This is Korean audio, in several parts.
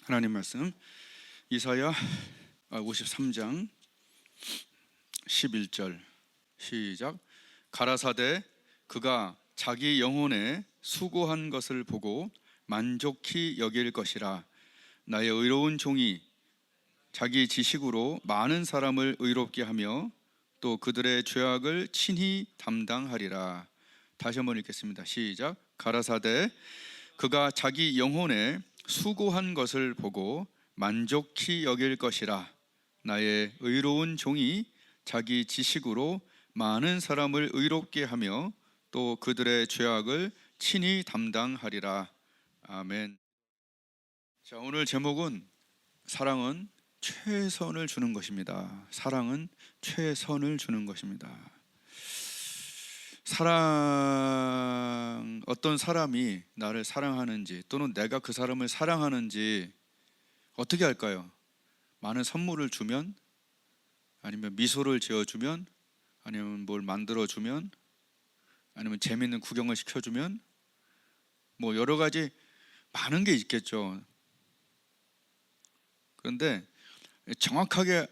하나님 말씀 이사야 53장 11절 시작. 가라사대 그가 자기 영혼에 수고한 것을 보고 만족히 여길 것이라. 나의 의로운 종이 자기 지식으로 많은 사람을 의롭게 하며 또 그들의 죄악을 친히 담당하리라. 다시 한번 읽겠습니다. 시작. 가라사대 그가 자기 영혼에 수고한 것을 보고 만족히 여길 것이라. 나의 의로운 종이 자기 지식으로 많은 사람을 의롭게 하며 또 그들의 죄악을 친히 담당하리라. 아멘. 자, 오늘 제목은 사랑은 최선을 주는 것입니다. 사랑은 최선을 주는 것입니다. 어떤 사람이 나를 사랑하는지 또는 내가 그 사람을 사랑하는지 어떻게 할까요? 많은 선물을 주면, 아니면 미소를 지어주면, 아니면 뭘 만들어주면, 아니면 재밌는 구경을 시켜주면, 뭐 여러 가지 많은 게 있겠죠. 그런데 정확하게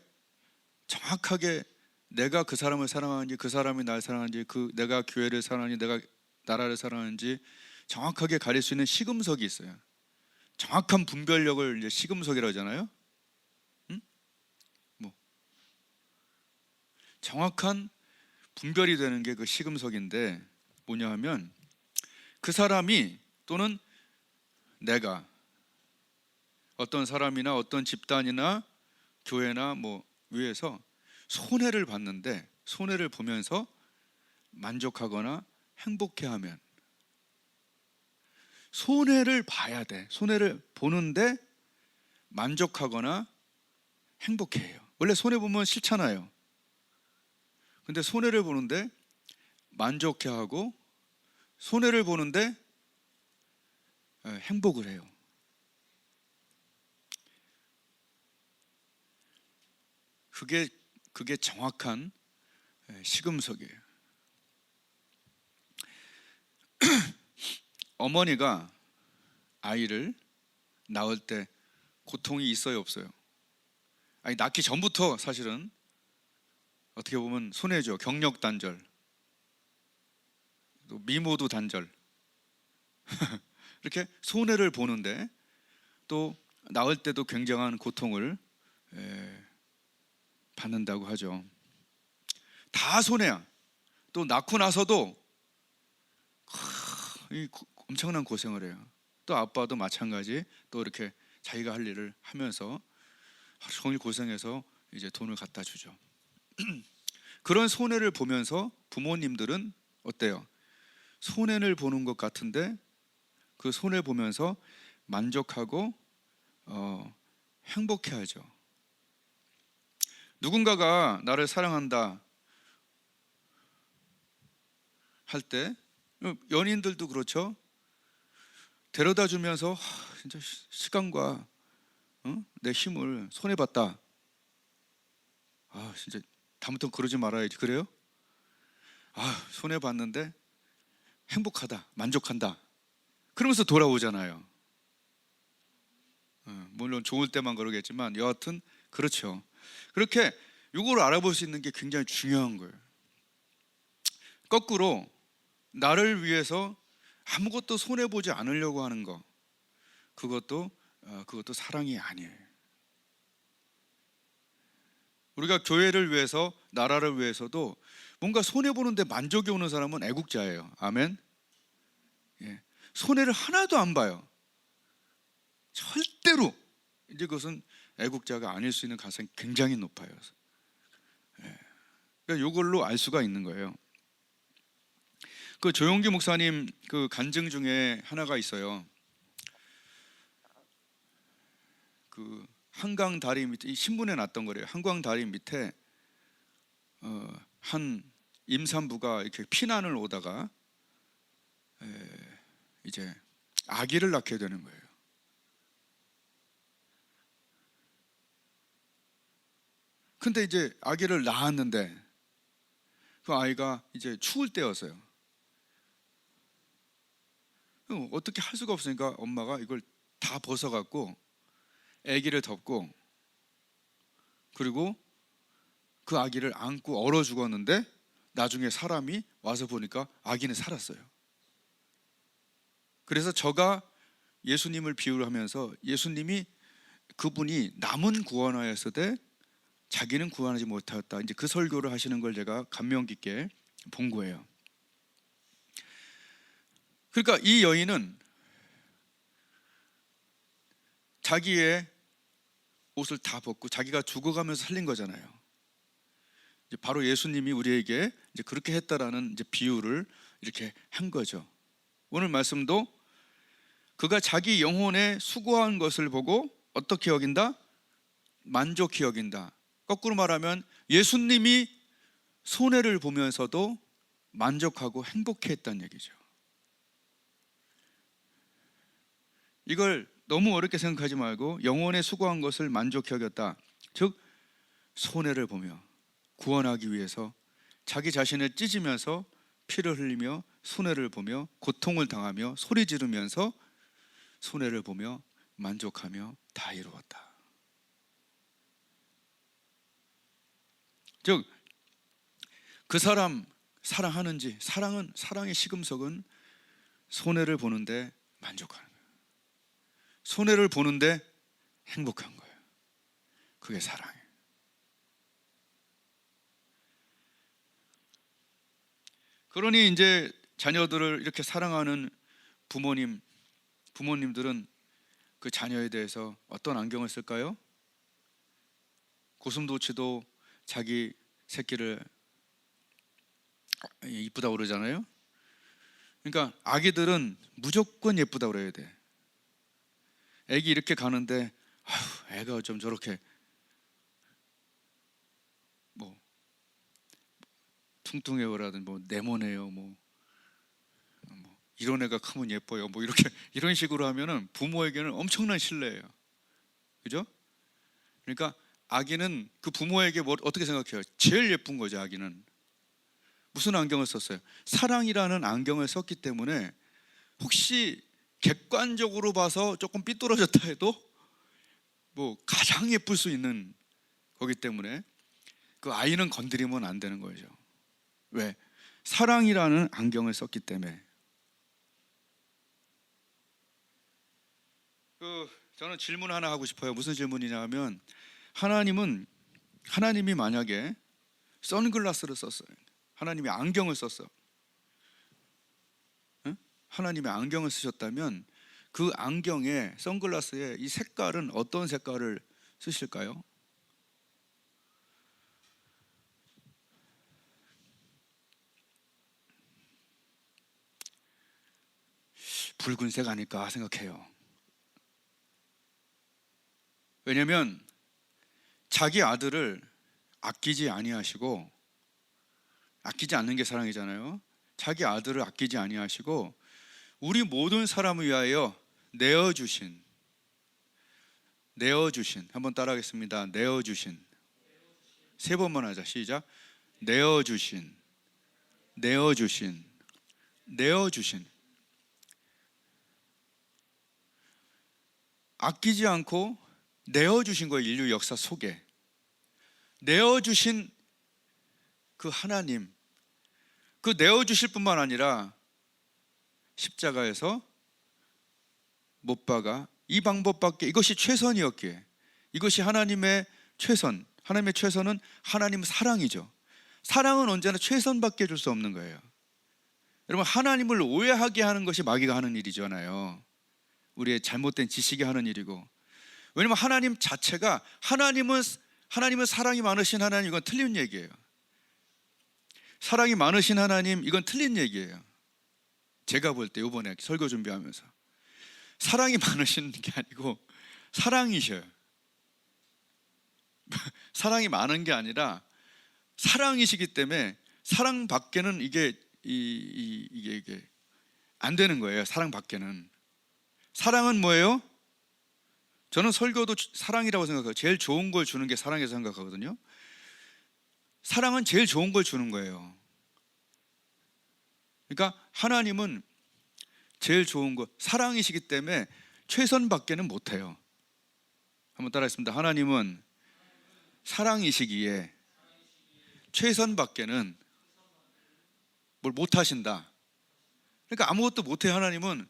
내가 그 사람을 사랑하는지, 그 사람이 나를 사랑하는지, 내가 교회를 사랑하는지, 내가 나라를 사랑하는지 정확하게 가릴 수 있는 시금석이 있어요. 정확한 분별력을 이제 시금석이라고 하잖아요. 정확한 분별이 되는 게 그 시금석인데, 뭐냐 하면 그 사람이 또는 내가 어떤 사람이나 어떤 집단이나 교회나 뭐 위에서 손해를 봤는데, 손해를 보면서 만족하거나 행복해하면, 손해를 봐야 돼. 손해를 보는데 만족하거나 행복해해요. 원래 손해 보면 싫잖아요. 근데 손해를 보는데 만족해하고, 손해를 보는데 행복을 해요. 그게 정확한 시금석이에요. 어머니가 아이를 낳을 때 고통이 있어요, 없어요? 아니, 낳기 전부터 사실은 어떻게 보면 손해죠. 경력 단절, 또 미모도 단절 이렇게 손해를 보는데, 또 낳을 때도 굉장한 고통을 받는다고 하죠. 다 손해야. 또 낳고 나서도 엄청난 고생을 해요. 또 아빠도 마찬가지. 또 이렇게 자기가 할 일을 하면서 하루 종일 고생해서 이제 돈을 갖다 주죠. 그런 손해를 보면서 부모님들은 어때요? 손해를 보는 것 같은데 그 손해 보면서 만족하고 행복해하죠. 누군가가 나를 사랑한다 할 때, 연인들도 그렇죠. 데려다 주면서 진짜 시간과 내 힘을 손해봤다. 진짜 다음부터 그러지 말아야지. 그래요? 손해봤는데 행복하다, 만족한다. 그러면서 돌아오잖아요. 물론 좋을 때만 그러겠지만 여하튼 그렇죠. 그렇게 이걸 알아볼 수 있는 게 굉장히 중요한 거예요. 거꾸로 나를 위해서 아무것도 손해보지 않으려고 하는 거, 그것도 사랑이 아니에요. 우리가 교회를 위해서, 나라를 위해서도 뭔가 손해보는데 만족이 오는 사람은 애국자예요. 아멘. 예. 손해를 하나도 안 봐요. 절대로. 이제 그것은 애국자가 아닐 수 있는 가능성이 굉장히 높아요. 그러니까 이걸로 알 수가 있는 거예요. 그 조용기 목사님 그 간증 중에 하나가 있어요. 그 한강 다리 밑에, 신문에 났던 거래요. 한강 다리 밑에 한 임산부가 이렇게 피난을 오다가 이제 아기를 낳게 되는 거예요. 근데 이제 아기를 낳았는데 그 아이가 이제 추울 때였어요. 어떻게 할 수가 없으니까 엄마가 이걸 다 벗어갖고 아기를 덮고, 그리고 그 아기를 안고 얼어 죽었는데 나중에 사람이 와서 보니까 아기는 살았어요. 그래서 저가 예수님을 비유를 하면서, 예수님이 그분이 남은 구원하였으되 자기는 구원하지 못하였다, 이제 그 설교를 하시는 걸 제가 감명 깊게 본 거예요. 그러니까 이 여인은 자기의 옷을 다 벗고 자기가 죽어가면서 살린 거잖아요. 이제 바로 예수님이 우리에게 이제 그렇게 했다라는 이제 비유를 이렇게 한 거죠. 오늘 말씀도 그가 자기 영혼에 수고한 것을 보고 어떻게 여긴다? 만족히 여긴다. 거꾸로 말하면 예수님이 손해를 보면서도 만족하고 행복해했다는 얘기죠. 이걸 너무 어렵게 생각하지 말고 영혼에 수고한 것을 만족히 여겼다. 즉 손해를 보며 구원하기 위해서 자기 자신을 찢으면서 피를 흘리며 손해를 보며 고통을 당하며 소리 지르면서 손해를 보며 만족하며 다 이루었다. 즉 그 사람 사랑하는지, 사랑의 시금석은 손해를 보는데 만족하는 거예요. 손해를 보는데 행복한 거예요. 그게 사랑이에요. 그러니 이제 자녀들을 이렇게 사랑하는 부모님들은 그 자녀에 대해서 어떤 안경을 쓸까요? 고슴도치도 자기 새끼를 이쁘다고 그러잖아요. 그러니까 아기들은 무조건 예쁘다고 그래야 돼. 애기 이렇게 가는데 아휴, 애가 좀 저렇게 뭐 퉁퉁해요라든 뭐 네모네요, 뭐 이런 애가 크면 예뻐요, 뭐 이렇게 이런 식으로 하면은 부모에게는 엄청난 신뢰예요. 그죠? 그러니까 아기는 그 부모에게 뭐 어떻게 생각해요? 제일 예쁜 거죠. 아기는 무슨 안경을 썼어요? 사랑이라는 안경을 썼기 때문에 혹시 객관적으로 봐서 조금 삐뚤어졌다 해도 뭐 가장 예쁠 수 있는 거기 때문에 그 아이는 건드리면 안 되는 거죠. 왜? 사랑이라는 안경을 썼기 때문에. 저는 질문 하나 하고 싶어요. 무슨 질문이냐 하면, 하나님이 만약에 선글라스를 썼어요. 하나님이 안경을 썼어. 응? 하나님의 안경을 쓰셨다면 그 안경에, 선글라스에 이 색깔은 어떤 색깔을 쓰실까요? 붉은색 아닐까 생각해요. 왜냐하면 자기 아들을 아끼지 아니하시고, 아끼지 않는 게 사랑이잖아요. 자기 아들을 아끼지 아니하시고 우리 모든 사람을 위하여 내어주신, 한번 따라하겠습니다. 내어주신. 세 번만 하자. 시작. 내어주신. 아끼지 않고 내어주신 거예요. 인류 역사 속에 내어주신 그 하나님, 그 내어주실 뿐만 아니라 십자가에서 못 박아, 이 방법밖에, 이것이 최선이었기에, 이것이 하나님의 최선. 하나님의 최선은 하나님 사랑이죠. 사랑은 언제나 최선밖에 줄 수 없는 거예요. 여러분, 하나님을 오해하게 하는 것이 마귀가 하는 일이잖아요. 우리의 잘못된 지식이 하는 일이고. 왜냐면 하나님 자체가, 하나님은 사랑이 많으신 하나님, 이건 틀린 얘기예요. 사랑이 많으신 하나님, 이건 틀린 얘기예요. 제가 볼 때 이번에 설교 준비하면서 사랑이 많으신 게 아니고 사랑이셔요. 사랑이 많은 게 아니라 사랑이시기 때문에 사랑 밖에는 이게 안 되는 거예요. 사랑 밖에는. 사랑은 뭐예요? 저는 설교도 사랑이라고 생각해요. 제일 좋은 걸 주는 게 사랑이라고 생각하거든요. 사랑은 제일 좋은 걸 주는 거예요. 그러니까 하나님은 제일 좋은 거, 사랑이시기 때문에 최선밖에는 못해요. 한번 따라했습니다. 하나님은 사랑이시기에 최선밖에는 뭘 못하신다. 그러니까 아무것도 못해요. 하나님은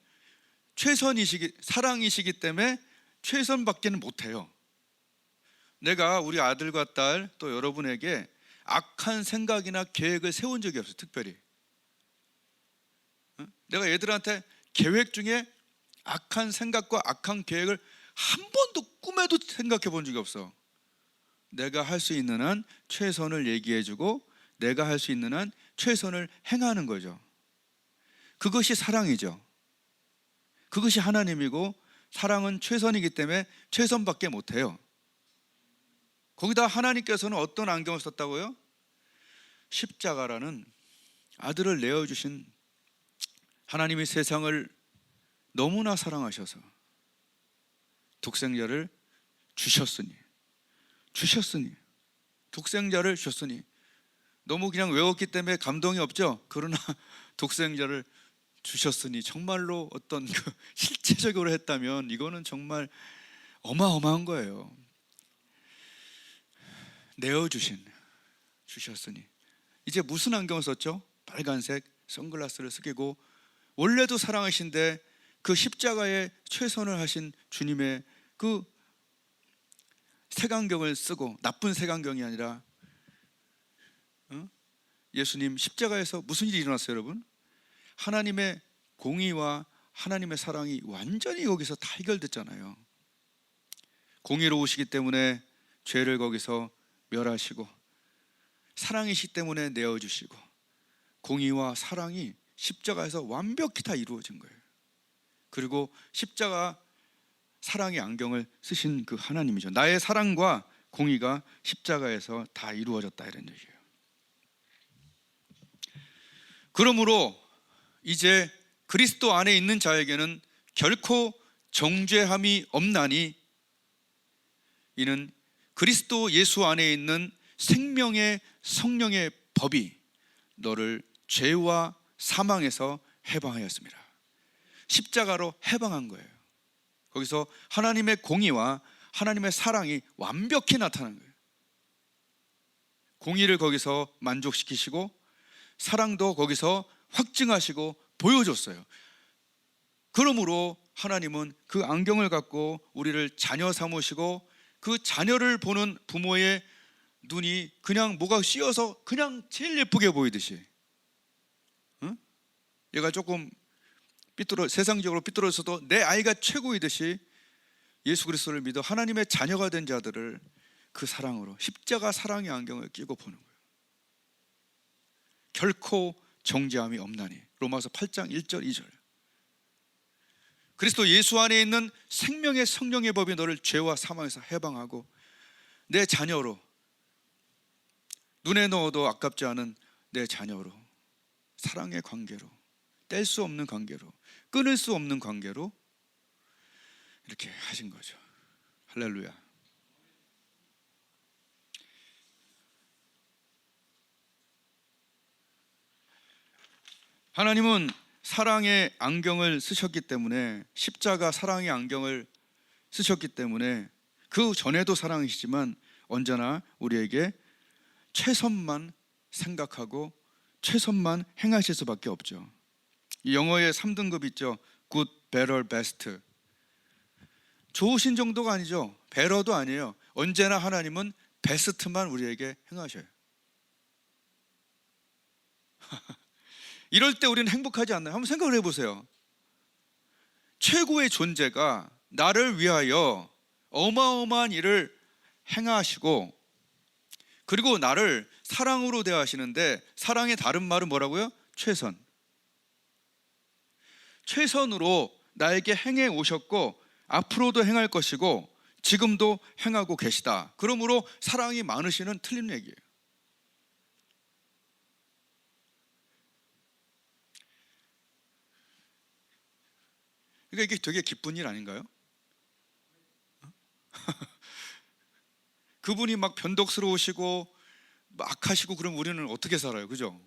사랑이시기 때문에 최선밖에는 못해요. 내가 우리 아들과 딸 또 여러분에게 악한 생각이나 계획을 세운 적이 없어요. 특별히 내가 얘들한테 계획 중에 악한 생각과 악한 계획을 한 번도 꿈에도 생각해 본 적이 없어. 내가 할 수 있는 한 최선을 얘기해주고 내가 할 수 있는 한 최선을 행하는 거죠. 그것이 사랑이죠. 그것이 하나님이고, 사랑은 최선이기 때문에 최선밖에 못해요. 거기다 하나님께서는 어떤 안경을 썼다고요? 십자가라는 아들을 내어주신, 하나님이 세상을 너무나 사랑하셔서 독생자를 주셨으니 독생자를 주셨으니, 너무 그냥 외웠기 때문에 감동이 없죠. 그러나 독생자를 주셨으니 주셨으니 어떤 실제적으로 했다면 이거는 정말 어마어마한 거예요. 주셨으니. 이제 무슨 안경을 썼죠? 빨간색 선글라스를 쓰고, 원래도 사랑하신데 그 십자가에 최선을 하신 주님의 그 색안경을 쓰고, 나쁜 색안경이 아니라, 예수님 십자가에서 무슨 일이 일어났어요, 여러분? 하나님의 공의와 하나님의 사랑이 완전히 거기서 다 해결됐잖아요. 공의로우시기 때문에 죄를 거기서 멸하시고, 사랑이시기 때문에 내어주시고, 공의와 사랑이 십자가에서 완벽히 다 이루어진 거예요. 그리고 십자가 사랑의 안경을 쓰신 그 하나님이죠. 나의 사랑과 공의가 십자가에서 다 이루어졌다, 이런 얘기예요. 그러므로 이제 그리스도 안에 있는 자에게는 결코 정죄함이 없나니, 이는 그리스도 예수 안에 있는 생명의 성령의 법이 너를 죄와 사망에서 해방하였습니다. 십자가로 해방한 거예요. 거기서 하나님의 공의와 하나님의 사랑이 완벽히 나타난 거예요. 공의를 거기서 만족시키시고, 사랑도 거기서 확증하시고 보여줬어요. 그러므로 하나님은 그 안경을 갖고 우리를 자녀 삼으시고, 그 자녀를 보는 부모의 눈이 그냥 뭐가 씌어서 그냥 제일 예쁘게 보이듯이, 얘가 조금 세상적으로 삐뚤어져도 내 아이가 최고이듯이, 예수 그리스도를 믿어 하나님의 자녀가 된 자들을 그 사랑으로, 십자가 사랑의 안경을 끼고 보는 거예요. 결코 정죄함이 없나니, 로마서 8장 1절 2절. 그리스도 예수 안에 있는 생명의 성령의 법이 너를 죄와 사망에서 해방하고, 내 자녀로, 눈에 넣어도 아깝지 않은 내 자녀로, 사랑의 관계로, 뗄 수 없는 관계로, 끊을 수 없는 관계로 이렇게 하신 거죠. 할렐루야. 하나님은 사랑의 안경을 쓰셨기 때문에, 십자가 사랑의 안경을 쓰셨기 때문에, 그 전에도 사랑이시지만 언제나 우리에게 최선만 생각하고 최선만 행하실 수밖에 없죠. 이 영어의 3등급 있죠. Good, Better, Best. 좋으신 정도가 아니죠. Better도 아니에요. 언제나 하나님은 베스트만 우리에게 행하셔요. 이럴 때 우리는 행복하지 않나요? 한번 생각을 해보세요. 최고의 존재가 나를 위하여 어마어마한 일을 행하시고, 그리고 나를 사랑으로 대하시는데, 사랑의 다른 말은 뭐라고요? 최선으로 나에게 행해 오셨고, 앞으로도 행할 것이고, 지금도 행하고 계시다. 그러므로 사랑이 많으시는 틀린 얘기예요. 그러니까 이게 되게 기쁜 일 아닌가요? 그분이 막 변덕스러우시고 막 악하시고 그럼 우리는 어떻게 살아요? 그죠?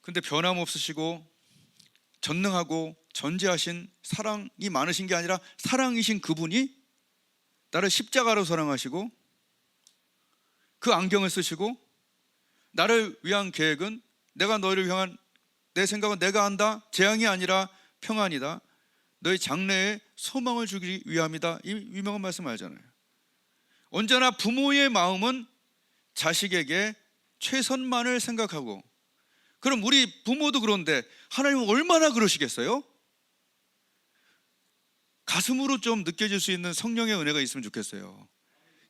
근데 변함없으시고 전능하고 전지하신 사랑이 많으신 게 아니라 사랑이신 그분이 나를 십자가로 사랑하시고 그 안경을 쓰시고 나를 위한 계획은, 내가 너희를 향한 내 생각은 내가 한다, 재앙이 아니라 평안이다, 너희 장래에 소망을 주기 위함이다. 이 유명한 말씀 알잖아요. 언제나 부모의 마음은 자식에게 최선만을 생각하고, 그럼 우리 부모도 그런데 하나님은 얼마나 그러시겠어요? 가슴으로 좀 느껴질 수 있는 성령의 은혜가 있으면 좋겠어요.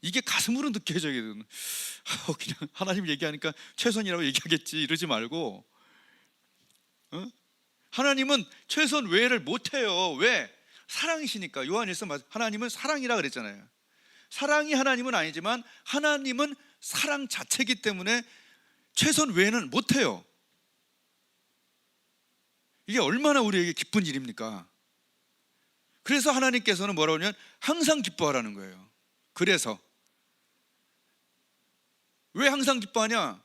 이게 가슴으로 느껴져야 되는, 그냥 하나님 얘기하니까 최선이라고 얘기하겠지 이러지 말고, 하나님은 최선 외를 못해요. 왜? 사랑이시니까. 요한일서 하나님은 사랑이라 그랬잖아요. 사랑이 하나님은 아니지만 하나님은 사랑 자체이기 때문에 최선 외에는 못해요. 이게 얼마나 우리에게 기쁜 일입니까? 그래서 하나님께서는 뭐라고 하냐면 항상 기뻐하라는 거예요. 그래서 왜 항상 기뻐하냐?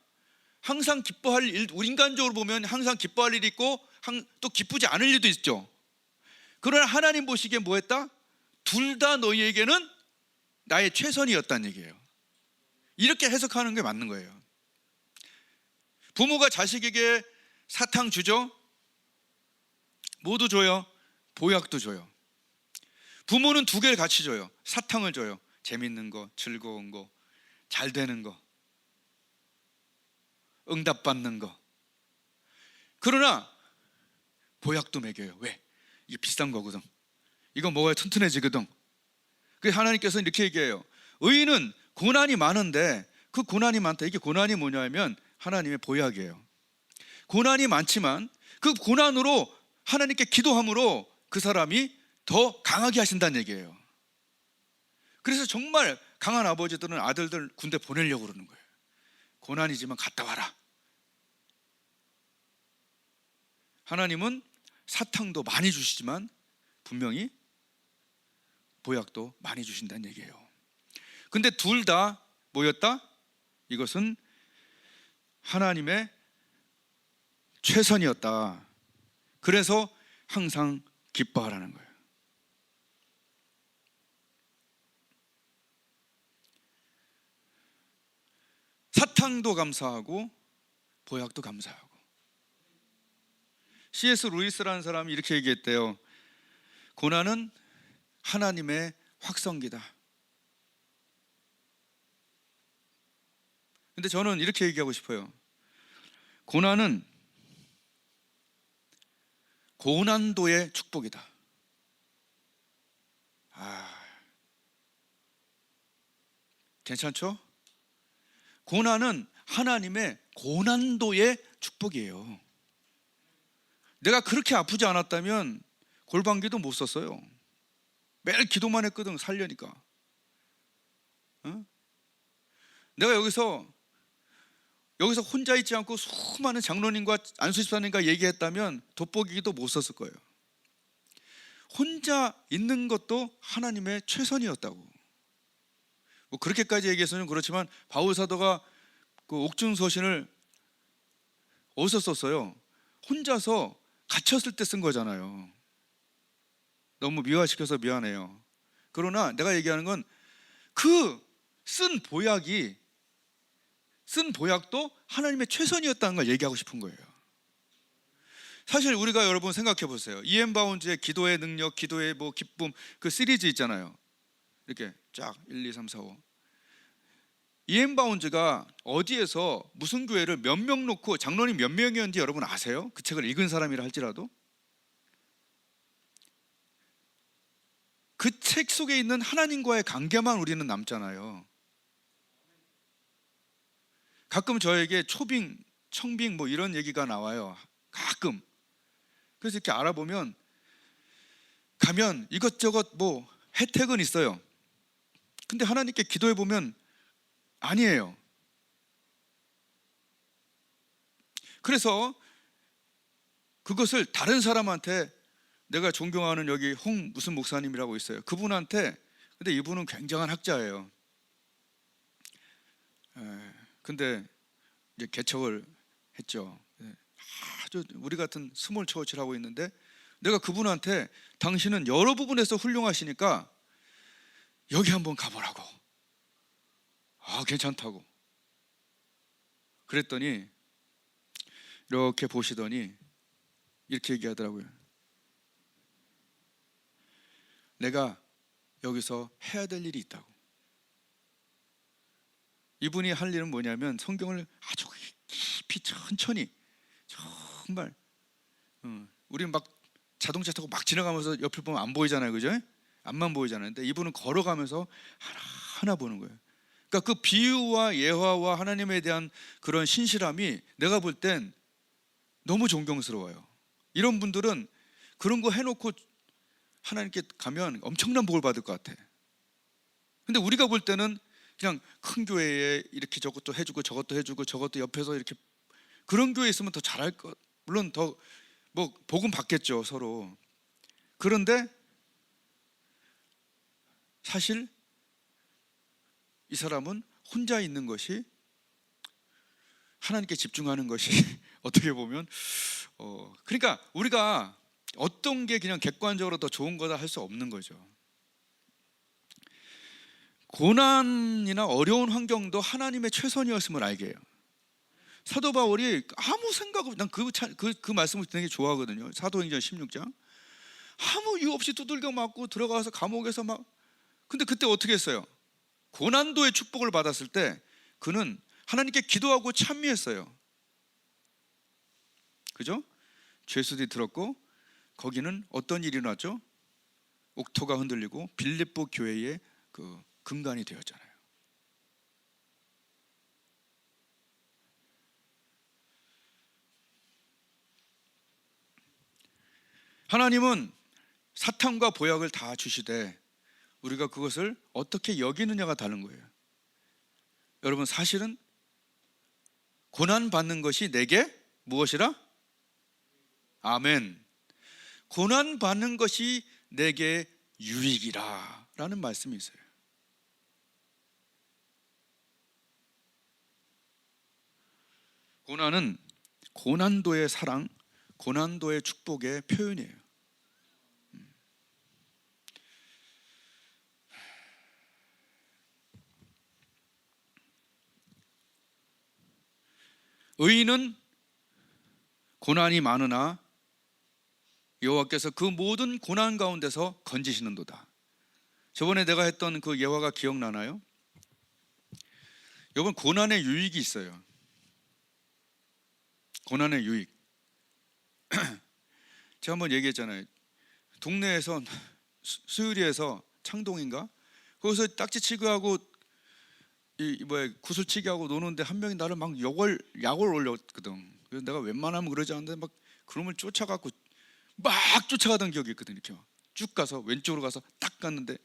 항상 기뻐할 일, 우리 인간적으로 보면 항상 기뻐할 일이 있고 또 기쁘지 않을 일도 있죠. 그러나 하나님 보시기에 뭐 했다? 둘 다 너희에게는 나의 최선이었다는 얘기예요. 이렇게 해석하는 게 맞는 거예요. 부모가 자식에게 사탕 주죠? 모두 줘요. 보약도 줘요. 부모는 두 개를 같이 줘요. 사탕을 줘요. 재밌는 거, 즐거운 거, 잘 되는 거, 응답받는 거. 그러나 보약도 먹여요. 왜? 이게 비싼 거거든. 이거 먹어야 튼튼해지거든. 그래서 하나님께서 이렇게 얘기해요. 의인은 고난이 많은데, 그 고난이 많다, 이게 고난이 뭐냐면 하나님의 보약이에요. 고난이 많지만 그 고난으로 하나님께 기도함으로 그 사람이 더 강하게 하신다는 얘기예요. 그래서 정말 강한 아버지들은 아들들 군대 보내려고 그러는 거예요. 고난이지만 갔다 와라. 하나님은 사탕도 많이 주시지만 분명히 보약도 많이 주신다는 얘기예요. 근데 둘 다 뭐였다? 이것은 하나님의 최선이었다. 그래서 항상 기뻐하라는 거예요. 사탕도 감사하고 보약도 감사하고. C.S. 루이스라는 사람이 이렇게 얘기했대요. 고난은 하나님의 확성기다. 근데 저는 이렇게 얘기하고 싶어요. 고난은 고난도의 축복이다. 괜찮죠? 고난은 하나님의 고난도의 축복이에요. 내가 그렇게 아프지 않았다면 골방기도 못 썼어요. 매일 기도만 했거든, 살려니까. 내가 여기서 혼자 있지 않고 수많은 장로님과 안수집사님과 얘기했다면 돋보기도 못 썼을 거예요. 혼자 있는 것도 하나님의 최선이었다고. 뭐 그렇게까지 얘기해서는 그렇지만 바울 사도가 그 옥중서신을 어디서 썼어요? 혼자서 갇혔을 때 쓴 거잖아요. 너무 미화시켜서 미안해요. 그러나 내가 얘기하는 건 그 쓴 보약도 하나님의 최선이었다는 걸 얘기하고 싶은 거예요. 사실 우리가 여러분 생각해 보세요. 이엠 바운즈의 기도의 능력, 기도의 뭐 기쁨, 그 시리즈 있잖아요. 이렇게 쫙 1, 2, 3, 4, 5. 이엠 바운즈가 어디에서 무슨 교회를 몇 명 놓고 장로님 몇 명이었는지 여러분 아세요? 그 책을 읽은 사람이라 할지라도. 그 책 속에 있는 하나님과의 관계만 우리는 남잖아요. 가끔 저에게 초빙, 청빙 뭐 이런 얘기가 나와요. 가끔. 그래서 이렇게 알아보면 가면 이것저것 뭐 혜택은 있어요. 근데 하나님께 기도해 보면 아니에요. 그래서 그것을 다른 사람한테, 내가 존경하는 여기 홍 무슨 목사님이라고 있어요. 그분한테, 근데 이분은 굉장한 학자예요. 근데 이제 개척을 했죠. 아주 우리 같은 스몰 처치를 하고 있는데 내가 그분한테 당신은 여러 부분에서 훌륭하시니까 여기 한번 가보라고. 괜찮다고. 그랬더니 이렇게 보시더니 이렇게 얘기하더라고요. 내가 여기서 해야 될 일이 있다고. 이분이 할 일은 뭐냐면 성경을 아주 깊이 천천히, 정말 우리는 막 자동차 타고 막 지나가면서 옆을 보면 안 보이잖아요, 그죠? 앞만 보이잖아요. 근데 이분은 걸어가면서 하나하나 보는 거예요. 그러니까 그 비유와 예화와 하나님에 대한 그런 신실함이 내가 볼 땐 너무 존경스러워요. 이런 분들은 그런 거 해놓고 하나님께 가면 엄청난 복을 받을 것 같아. 근데 우리가 볼 때는 그냥 큰 교회에 이렇게 저것도 해주고 저것도 해주고 저것도 옆에서 이렇게, 그런 교회 있으면 더 잘할 것, 물론 더 뭐 복은 받겠죠, 서로. 그런데 사실 이 사람은 혼자 있는 것이, 하나님께 집중하는 것이 어떻게 보면 그러니까 우리가 어떤 게 그냥 객관적으로 더 좋은 거다 할 수 없는 거죠. 고난이나 어려운 환경도 하나님의 최선이었음을 알게 해요. 사도 바울이 아무 생각 없이, 난 그 말씀을 되게 좋아하거든요. 사도행전 16장. 아무 이유 없이 두들겨 맞고 들어가서 감옥에서 막, 근데 그때 어떻게 했어요? 고난도의 축복을 받았을 때 그는 하나님께 기도하고 찬미했어요. 그죠? 죄수들이 들었고 거기는 어떤 일이 났죠? 옥토가 흔들리고 빌립보 교회의 그 근간이 되었잖아요. 하나님은 사탕과 보약을 다 주시되 우리가 그것을 어떻게 여기느냐가 다른 거예요. 여러분, 사실은 고난받는 것이 내게 무엇이라? 아멘. 고난받는 것이 내게 유익이라 라는 말씀이 있어요. 고난은 고난도의 사랑, 고난도의 축복의 표현이에요. 의인은 고난이 많으나 여호와께서 그 모든 고난 가운데서 건지시는도다. 저번에 내가 했던 그 예화가 기억나나요? 여러분, 고난의 유익이 있어요. 고난의 유익. 제가 한번 얘기했잖아요. 동네에서 수유리에서 창동인가? 거기서 딱지치기 하고 구슬치기 하고 노는데 한 명이 나를 막 약을 올렸거든. 그래서 내가 웬만하면 그러지 않는데 막 그놈을 쫓아갖고 막 쫓아가던 기억이 있거든. 이렇게 쭉 가서 왼쪽으로 가서 딱 갔는데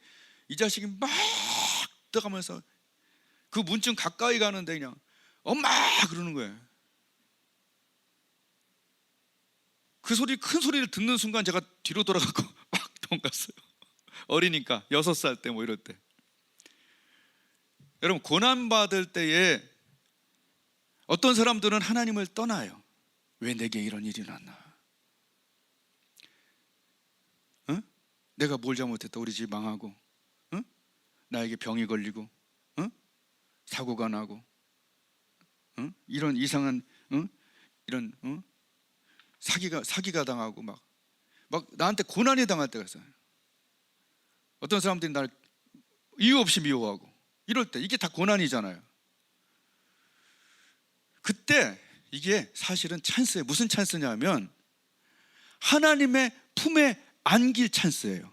이 자식이 막 떠가면서 그 문쯤 가까이 가는데 그냥 엄마 그러는 거예요. 그 소리, 큰 소리를 듣는 순간 제가 뒤로 돌아가고 막 도망갔어요. 어리니까 6살 때 뭐 이럴 때. 여러분, 고난받을 때에 어떤 사람들은 하나님을 떠나요. 왜 내게 이런 일이 났나? 내가 뭘 잘못했다, 우리 집 망하고, 나에게 병이 걸리고, 사고가 나고, 이런 이상한, 이런 사기가 당하고 막 나한테 고난이 당할 때가 있어요. 어떤 사람들이 나를 이유 없이 미워하고 이럴 때 이게 다 고난이잖아요. 그때 이게 사실은 찬스예요. 무슨 찬스냐면 하나님의 품에 안길 찬스예요.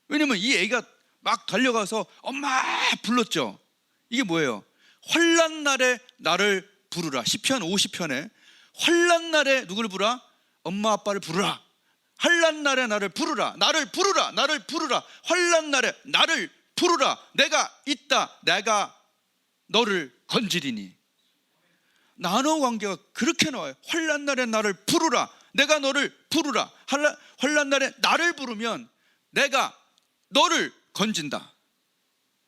왜냐면 이 애가 막 달려가서 엄마 불렀죠. 이게 뭐예요? 환난 날에 나를 부르라. 시편 50편에 환난 날에 누구를 부르라? 엄마 아빠를 부르라. 환난 날에 나를 부르라. 나를 부르라. 나를 부르라. 환난 날에 나를 부르라. 내가 있다. 내가 너를 건지리니. 나눠 관계가 그렇게 나와요. 환난 날에 나를 부르라. 내가 너를 부르라. 환난 날에 나를 부르면 내가 너를 건진다.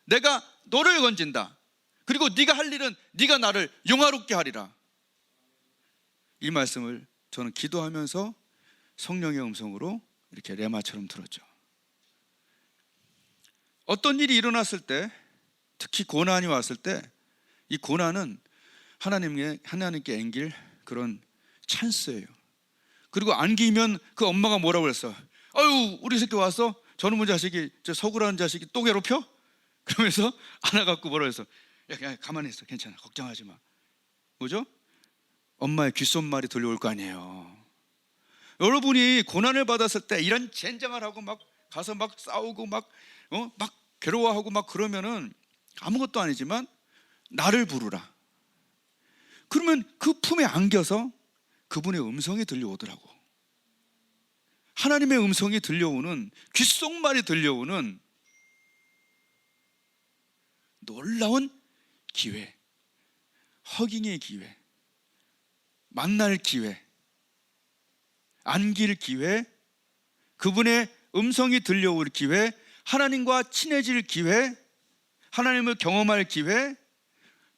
내가 너를 건진다. 그리고 네가 할 일은 네가 나를 영화롭게 하리라. 이 말씀을 저는 기도하면서 성령의 음성으로 이렇게 레마처럼 들었죠. 어떤 일이 일어났을 때, 특히 고난이 왔을 때, 이 고난은 하나님께 안길 그런 찬스예요. 그리고 안기면 그 엄마가 뭐라고 그랬어? 아유, 우리 새끼 왔어? 저놈의 자식이, 저 서구라는 자식이 또 괴롭혀? 그러면서 안아갖고 뭐라고 했어? 야, 가만히 있어. 괜찮아. 걱정하지 마. 뭐죠? 엄마의 귓속말이 들려올 거 아니에요. 여러분이 고난을 받았을 때 이런 젠장을 하고 막 가서 막 싸우고 막 괴로워하고 막 그러면은 아무것도 아니지만 나를 부르라. 그러면 그 품에 안겨서 그분의 음성이 들려오더라고. 하나님의 음성이 들려오는, 귓속말이 들려오는 놀라운 기회, 허깅의 기회, 만날 기회, 안길 기회, 그분의 음성이 들려올 기회, 하나님과 친해질 기회, 하나님을 경험할 기회,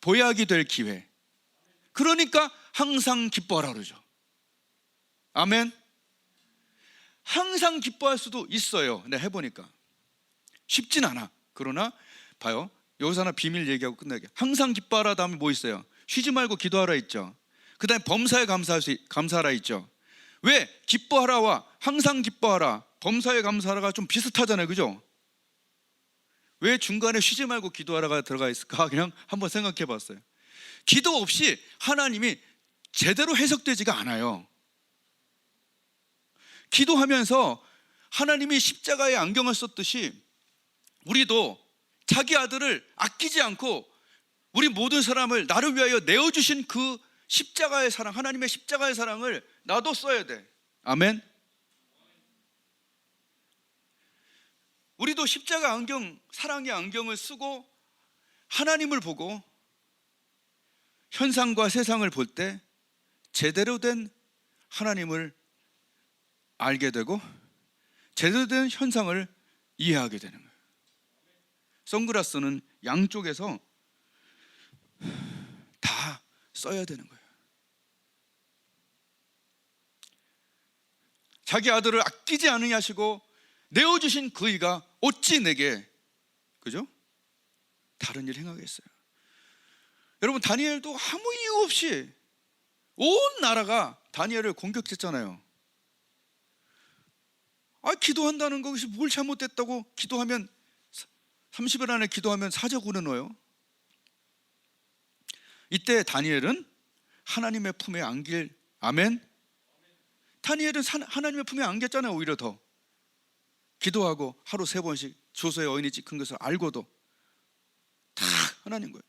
보약이 될 기회. 그러니까 항상 기뻐하라 그러죠. 아멘. 항상 기뻐할 수도 있어요. 내가 해보니까 쉽진 않아. 그러나 봐요, 여기서 하나 비밀 얘기하고 끝나게. 항상 기뻐하라 다음에 뭐 있어요? 쉬지 말고 기도하라 있죠. 그 다음에 범사에 감사하라 있죠. 왜? 기뻐하라와 항상 기뻐하라, 범사에 감사하라가 좀 비슷하잖아요, 그죠? 왜 중간에 쉬지 말고 기도하라가 들어가 있을까? 그냥 한번 생각해 봤어요. 기도 없이 하나님이 제대로 해석되지가 않아요. 기도하면서 하나님이 십자가에 안경을 썼듯이 우리도 자기 아들을 아끼지 않고 우리 모든 사람을 나를 위하여 내어주신 그 십자가의 사랑, 하나님의 십자가의 사랑을 나도 써야 돼. 아멘. 우리도 십자가 안경, 사랑의 안경을 쓰고 하나님을 보고 현상과 세상을 볼 때 제대로 된 하나님을 알게 되고 제대로 된 현상을 이해하게 되는 거예요. 선글라스는 양쪽에서 다 써야 되는 거예요. 자기 아들을 아끼지 않으냐 하시고 내어주신 그 이가 어찌 내게, 그죠? 다른 일 행하겠어요. 여러분, 다니엘도 아무 이유 없이 온 나라가 다니엘을 공격했잖아요. 기도한다는 것이 뭘 잘못됐다고, 기도하면 30일 안에 기도하면 사자굴에 넣어요. 이때 다니엘은 하나님의 품에 안길, 아멘. 다니엘은 하나님의 품에 안겼잖아요. 오히려 더 기도하고 하루 3번씩 조서에 어인이 찍힌 것을 알고도 다 하나님 거예요.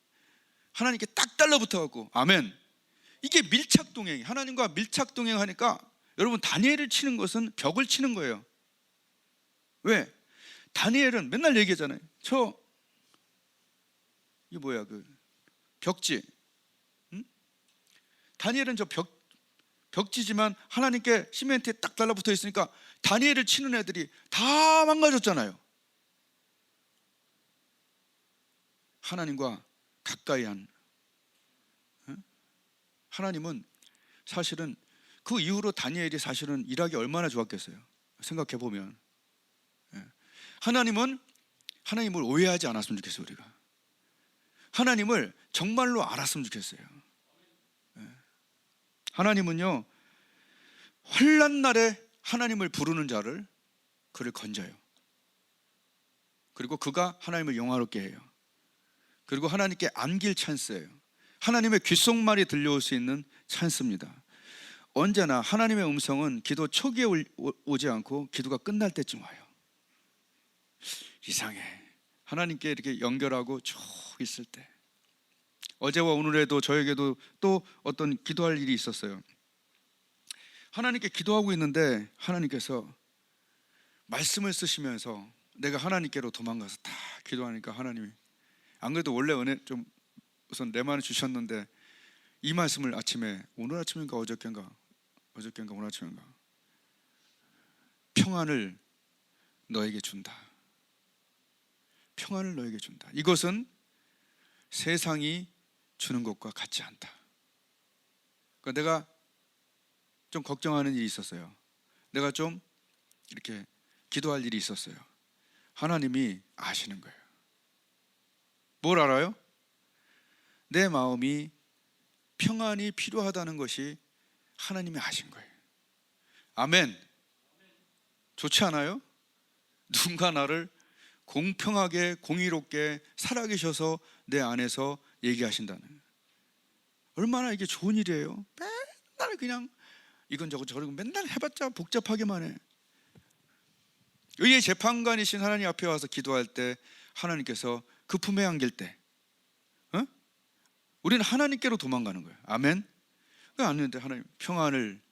하나님께 딱 달라붙어갖고, 아멘. 이게 밀착동행, 하나님과 밀착동행하니까 여러분, 다니엘을 치는 것은 벽을 치는 거예요. 왜? 다니엘은 맨날 얘기하잖아요. 이게 뭐야, 그 벽지. 응? 다니엘은 저 벽지지만 하나님께 시멘트에 딱 달라붙어 있으니까 다니엘을 치는 애들이 다 망가졌잖아요. 하나님과 가까이 한, 하나님은 사실은 그 이후로 다니엘이 사실은 일하기 얼마나 좋았겠어요. 생각해 보면 하나님은 하나님을 오해하지 않았으면 좋겠어요. 우리가 하나님을 정말로 알았으면 좋겠어요. 하나님은요, 환난 날에 하나님을 부르는 자를, 그를 건져요. 그리고 그가 하나님을 영화롭게 해요. 그리고 하나님께 안길 찬스예요. 하나님의 귓속말이 들려올 수 있는 찬스입니다. 언제나 하나님의 음성은 기도 초기에 오지 않고 기도가 끝날 때쯤 와요. 이상해. 하나님께 이렇게 연결하고 쭉 있을 때. 어제와 오늘에도 저에게도 또 어떤 기도할 일이 있었어요. 하나님께 기도하고 있는데 하나님께서 말씀을 쓰시면서 내가 하나님께로 도망가서 다 기도하니까 하나님이, 안 그래도 원래 은혜 좀 우선 내만을 주셨는데 이 말씀을 아침에, 오늘 아침인가 어저께인가 오늘 아침인가, 평안을 너에게 준다. 평안을 너에게 준다. 이것은 세상이 주는 것과 같지 않다. 그러니까 내가 좀 걱정하는 일이 있었어요. 내가 좀 이렇게 기도할 일이 있었어요. 하나님이 아시는 거예요. 뭘 알아요? 내 마음이 평안이 필요하다는 것이 하나님이 아신 거예요. 아멘. 좋지 않아요? 누군가 나를 공평하게 공의롭게 살아계셔서 내 안에서 얘기하신다는, 얼마나 이게 좋은 일이에요. 맨날 그냥 이건저건 저건 맨날 해봤자 복잡하게만 해. 의의 재판관이신 하나님 앞에 와서 기도할 때 하나님께서 그 품에 안길 때 우리는 하나님께로 도망가는 거예요. 아멘. 그게 아닌데 하나님 평안을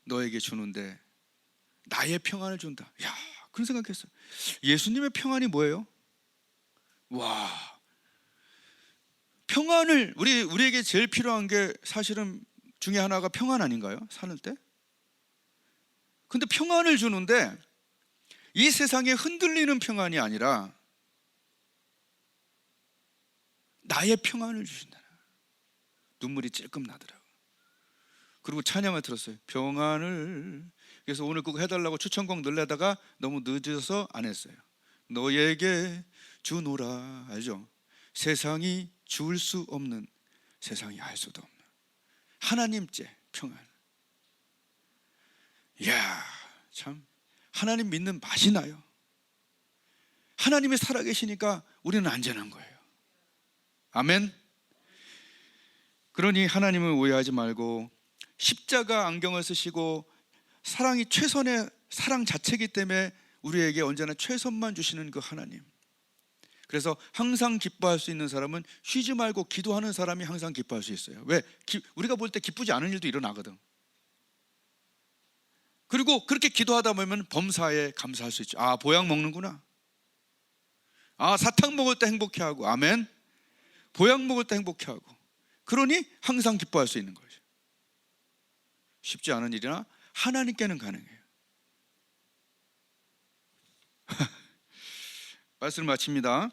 너에게 주는데 나의 평안을 준다. 야, 그런 생각했어요. 예수님의 평안이 뭐예요? 와, 평안을 우리에게 제일 필요한 게 사실은 중에 하나가 평안 아닌가요? 사는 때. 근데 평안을 주는데 이 세상에 흔들리는 평안이 아니라 나의 평안을 주신다. 눈물이 찔끔 나더라고요. 그리고 찬양을 들었어요. 평안을. 그래서 오늘 그거 해달라고 추천곡 넣으려다가 너무 늦어서 안 했어요. 너에게 주노라. 알죠? 세상이 줄 수 없는, 세상이 알 수도 없는 하나님께 평안. 이야, 참 하나님 믿는 맛이 나요. 하나님이 살아계시니까 우리는 안전한 거예요. 아멘. 그러니 하나님을 오해하지 말고 십자가 안경을 쓰시고 사랑이 최선의 사랑 자체이기 때문에 우리에게 언제나 최선만 주시는 그 하나님. 그래서 항상 기뻐할 수 있는 사람은 쉬지 말고 기도하는 사람이 항상 기뻐할 수 있어요. 왜? 우리가 볼 때 기쁘지 않은 일도 일어나거든. 그리고 그렇게 기도하다 보면 범사에 감사할 수 있죠. 아, 보약 먹는구나. 아, 사탕 먹을 때 행복해하고. 아멘. 보약 먹을 때 행복해하고. 그러니 항상 기뻐할 수 있는 거죠. 쉽지 않은 일이나 하나님께는 가능해요. 말씀을 마칩니다.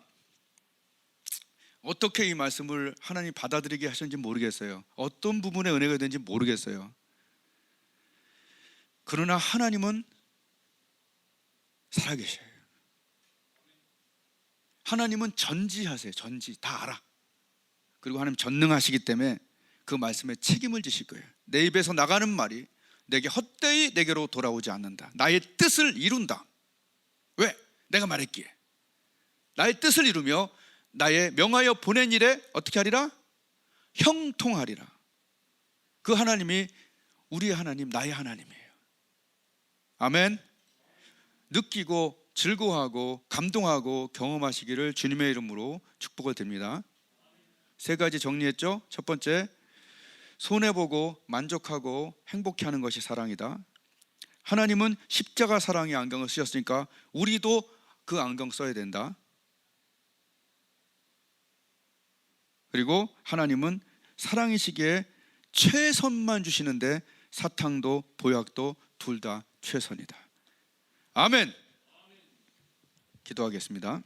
어떻게 이 말씀을 하나님 받아들이게 하셨는지 모르겠어요. 어떤 부분에 은혜가 되는지 모르겠어요. 그러나 하나님은 살아계셔요. 하나님은 전지하세요. 전지 다 알아. 그리고 하나님 전능하시기 때문에 그 말씀에 책임을 지실 거예요. 내 입에서 나가는 말이 내게 헛되이 내게로 돌아오지 않는다. 나의 뜻을 이룬다. 왜? 내가 말했기에. 나의 뜻을 이루며 나의 명하여 보낸 일에 어떻게 하리라? 형통하리라. 그 하나님이 우리의 하나님, 나의 하나님이에요. 아멘. 느끼고 즐거워하고 감동하고 경험하시기를 주님의 이름으로 축복을 드립니다. 세 가지 정리했죠? 첫 번째, 손해보고 만족하고 행복해하는 것이 사랑이다. 하나님은 십자가 사랑의 안경을 쓰셨으니까 우리도 그 안경 써야 된다. 그리고 하나님은 사랑이시기에 최선만 주시는데 사탕도 보약도 둘 다 최선이다. 아멘. 기도하겠습니다.